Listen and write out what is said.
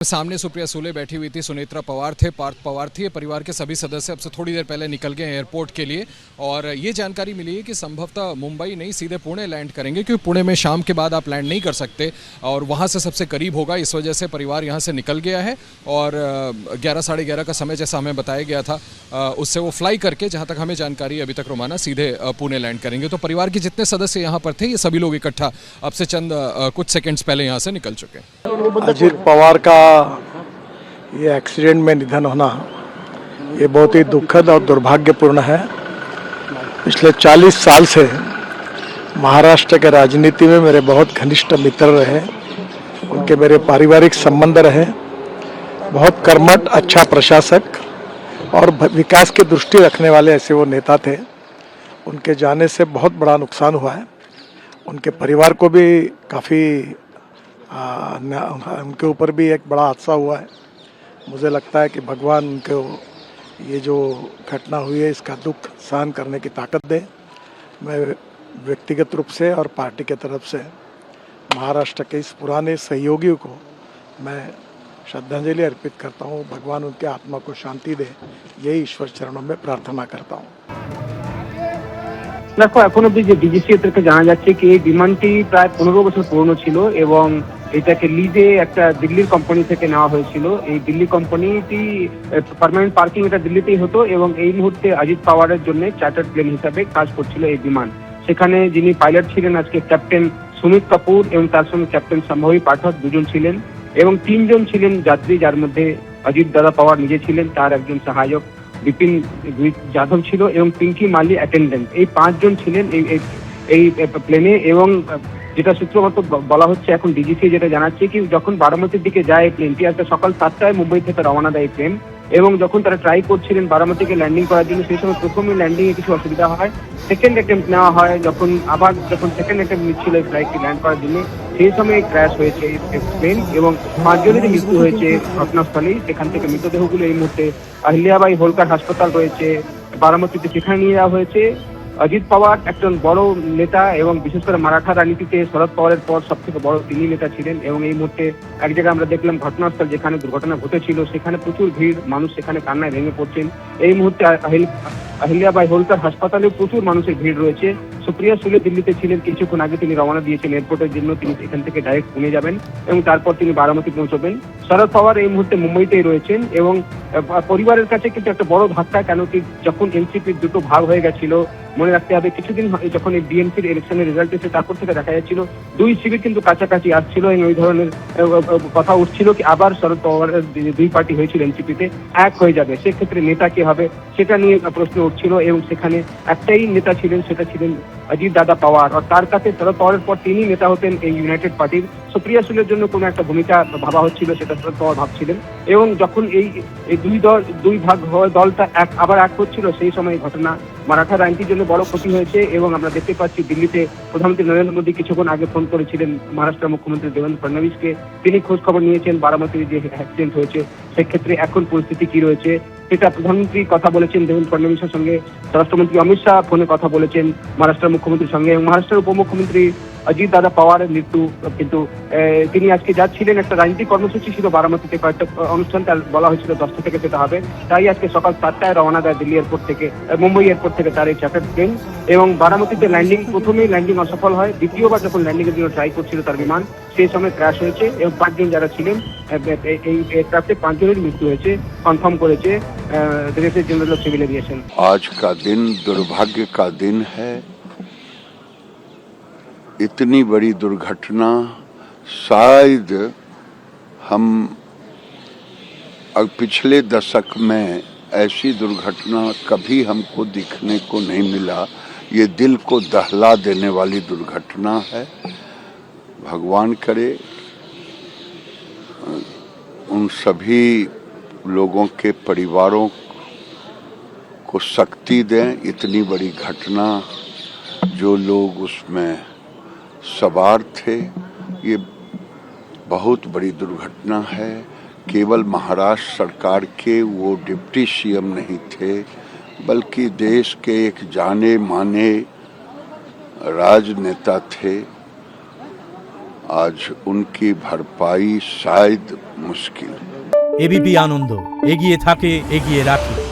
सामने सुप्रिया सुले बैठी हुई थी, सुनेत्रा पवार थे, पार्थ पवार थी। परिवार के सभी सदस्य अब से थोड़ी देर पहले निकल गए एयरपोर्ट के लिए और ये जानकारी मिली है कि संभवतः मुंबई नहीं सीधे पुणे लैंड करेंगे, क्योंकि पुणे में शाम के बाद आप लैंड नहीं कर सकते और वहाँ से सबसे करीब होगा। इस वजह से परिवार यहाँ से निकल गया है और 11 साढ़े 11 का समय जैसा हमें बताया गया था उससे वो फ्लाई करके, जहाँ तक हमें जानकारी अभी तक रोमाना, सीधे पुणे लैंड करेंगे। तो परिवार के जितने सदस्य यहाँ पर थे ये सभी लोग इकट्ठा अब से चंद कुछ सेकेंड्स पहले यहाँ से निकल चुके हैं। अजीत पवार का ये एक्सीडेंट में निधन होना ये बहुत ही दुखद और दुर्भाग्यपूर्ण है। पिछले 40 साल से महाराष्ट्र के राजनीति में मेरे बहुत घनिष्ठ मित्र रहे, उनके मेरे पारिवारिक संबंध रहे। बहुत कर्मठ, अच्छा प्रशासक और विकास की दृष्टि रखने वाले ऐसे वो नेता थे। उनके जाने से बहुत बड़ा नुकसान हुआ है। उनके परिवार को भी काफ़ी उनके ऊपर भी एक बड़ा हादसा हुआ है। मुझे लगता है कि भगवान उनको ये जो घटना हुई है इसका दुख सहन करने की ताकत दे। मैं व्यक्तिगत रूप से और पार्टी के तरफ से महाराष्ट्र के इस पुराने सहयोगियों को मैं श्रद्धांजलि अर्पित करता हूँ। भगवान उनके आत्मा को शांति दे, यही ईश्वर चरणों में प्रार्थना करता हूँ। দেখো এখন অব্দি যে ডিজিসিএ থেকে জানা যাচ্ছে কি এই বিমানটি প্রায় 15 বছর পুরনো ছিল এবং এটাকে লিজে একটা দিল্লির কোম্পানি থেকে নেওয়া হয়েছিল। এই দিল্লি কোম্পানিটি পার্মানেন্ট পার্কিং এটা দিল্লিতেই হতো এবং এই মুহূর্তে অজিত পাওয়ারের জন্য চার্টার্ড প্লেন হিসাবে কাজ করছিল এই বিমান। সেখানে যিনি পাইলট ছিলেন আজকে ক্যাপ্টেন সুমিত কাপুর এবং তার সঙ্গে ক্যাপ্টেন সম্ভবী পাঠক দুজন ছিলেন এবং 3 জন ছিলেন যাত্রী, যার মধ্যে অজিত দাদা পাওয়ার নিজে ছিলেন, তার একজন সহায়ক বিপিন যাদব ছিল এবং পিঙ্কি মালি অ্যাটেন্ডেন্ট। এই 5 জন ছিলেন এই প্লেনে এবং যেটা সূত্রমত বলা হচ্ছে এখন ডিজিসি যেটা জানাচ্ছে কি যখন বারামতির দিকে যায় প্লেনটি আজকে সকাল 7টায় মুম্বাই থেকে রওনা দেয় প্লেন এবং যখন তারা ট্রাই করছিলেন বারামতিকে ল্যান্ডিং করার জন্য সেই সময় প্রথমে ল্যান্ডিংয়ে কিছু অসুবিধা হয়, সেকেন্ড অ্যাটেম্প্ট নেওয়া হয়, যখন সেকেন্ড অ্যাটেম্প্ট নিচ্ছিল ফ্লাইটটি ল্যান্ড করার জন্য সেই সময় ক্র্যাশ হয়েছে প্লেন এবং 5 জনেরই মৃত্যু হয়েছে ঘটনাস্থলেই। সেখান থেকে মৃতদেহগুলো এই মুহূর্তে আহিল্যাবাই হোলকার হাসপাতাল রয়েছে বারামতিতে, সেখানে নিয়ে যাওয়া হয়েছে। অজিত পাওয়ার একজন বড় নেতা এবং বিশেষ করে মারাঠা রাজনীতিতে শরদ পাওয়ারের পর সব থেকে বড় তিনি নেতা ছিলেন এবং এই মুহূর্তে এক জায়গায় আমরা দেখলাম ঘটনাস্থল যেখানে দুর্ঘটনা ঘটেছিল সেখানে প্রচুর ভিড়, মানুষ সেখানে কান্নায় ভেঙে পড়ছেন। এই মুহূর্তে আহিল্যাবাই হোলকার হাসপাতালে প্রচুর মানুষের ভিড় রয়েছে। সুপ্রিয়া সুলে দিল্লিতে ছিলেন, কিছুক্ষণ আগে তিনি রওনা দিয়েছেন এয়ারপোর্টের জন্য, তিনি এখান থেকে ডাইরেক্ট পুনে যাবেন এবং তারপর তিনি বারামতি পৌঁছবেন। শরদ পাওয়ার এই মুহূর্তে মুম্বাইতেই রয়েছেন এবং পরিবারের কাছে কিন্তু একটা বড় ধাক্কা, কেন কি যখন এনসিপির দুটো ভাগ হয়ে গেছিল, মনে রাখতে হবে কিছুদিন যখন এই বিএনপির ইলেকশনের রেজাল্ট এসে তারপর থেকে দেখা যাচ্ছিল 2 শিবির কিন্তু কাছাকাছি আসছিল এবং ওই ধরনের কথা উঠছিল কি আবার শরদ পাওয়ারের 2 পার্টি হয়েছিল এনসিপিতে এক হয়ে যাবে, সেক্ষেত্রে নেতা কে হবে সেটা নিয়ে প্রশ্ন উঠছিল এবং সেখানে একটাই নেতা ছিলেন, সেটা ছিলেন অজিত দাদা পাওয়ার। আর তার কাছে শরদ পাওয়ারের পর তিনি নেতা হতেন এই ইউনাইটেড পার্টির। সুপ্রিয়া সুলের জন্য কোনো একটা ভূমিকা ভাবা হচ্ছিল, সেটা শরদ পাওয়ার ভাবছিলেন এবং যখন এই দুই ভাগ হওয়া দলটা আবার এক হচ্ছিল সেই সময় ঘটনা মারাঠা রাজনীতির জন্য বড় ক্ষতি হয়েছে এবং আমরা দেখতে পাচ্ছি দিল্লিতে প্রধানমন্ত্রী নরেন্দ্র মোদী কিছুক্ষণ আগে ফোন করেছিলেন মহারাষ্ট্র মুখ্যমন্ত্রী দেবেন্দ্র ফডনবিসকে, তিনি খোঁজ খবর নিয়েছেন বারামতির যে অ্যাক্সিডেন্ট হয়েছে সেক্ষেত্রে এখন পরিস্থিতি কি রয়েছে সেটা প্রধানমন্ত্রী কথা বলেছেন দেবেন্দ্র ফডনবিসের সঙ্গে, স্বরাষ্ট্রমন্ত্রী অমিত শাহ ফোনে কথা বলেছেন মহারাষ্ট্র মুখ্যমন্ত্রীর সঙ্গে এবং মহারাষ্ট্রের উপমুখ্যমন্ত্রী অজিত দাদা পাওয়ারের মৃত্যু কিন্তু তিনি আজকে যাচ্ছিলেন, একটা রাজনৈতিক কর্মসূচি ছিল বারামতিতে, কয়েকটা অনুষ্ঠান তার বলা হয়েছিল 10টা থেকে যেতে হবে, তাই আজকে সকাল 7টায় রওনা দেয় দিল্লি এয়ারপোর্ট থেকে, মুম্বাই এয়ারপোর্ট থেকে তার এই চার্টার্ড প্লেন এবং বারামতিতে প্রথমেই ল্যান্ডিং অসফল হয়, দ্বিতীয়বার যখন ল্যান্ডিং এর জন্য ট্রাই করছিল তার বিমান সেই সময় ক্র্যাশ হয়েছে এবং 5 জন যারা ছিলেন এই এয়ারক্রাফটে 5 জনের মৃত্যু হয়েছে, কনফার্ম করেছে director general of civil aviation. आज का दिन दुर्भाग्य का दिन है। इतनी बड़ी दुर्घटना शायद हम पिछले दशक में ऐसी दुर्घटना कभी हमको दिखने को नहीं मिला। ये दिल को दहला देने वाली दुर्घटना है। भगवान करे उन सभी लोगों के परिवारों को शक्ति दें। इतनी बड़ी घटना, जो लोग उसमें सवार थे, ये बहुत बड़ी दुर्घटना है। केवल महाराष्ट्र सरकार के वो डिप्टी सीएम नहीं थे, बल्कि देश के एक जाने माने राजनेता थे। आज उनकी भरपाई शायद मुश्किल। एबीपी आनंद एगिए थाके एगिए राखे।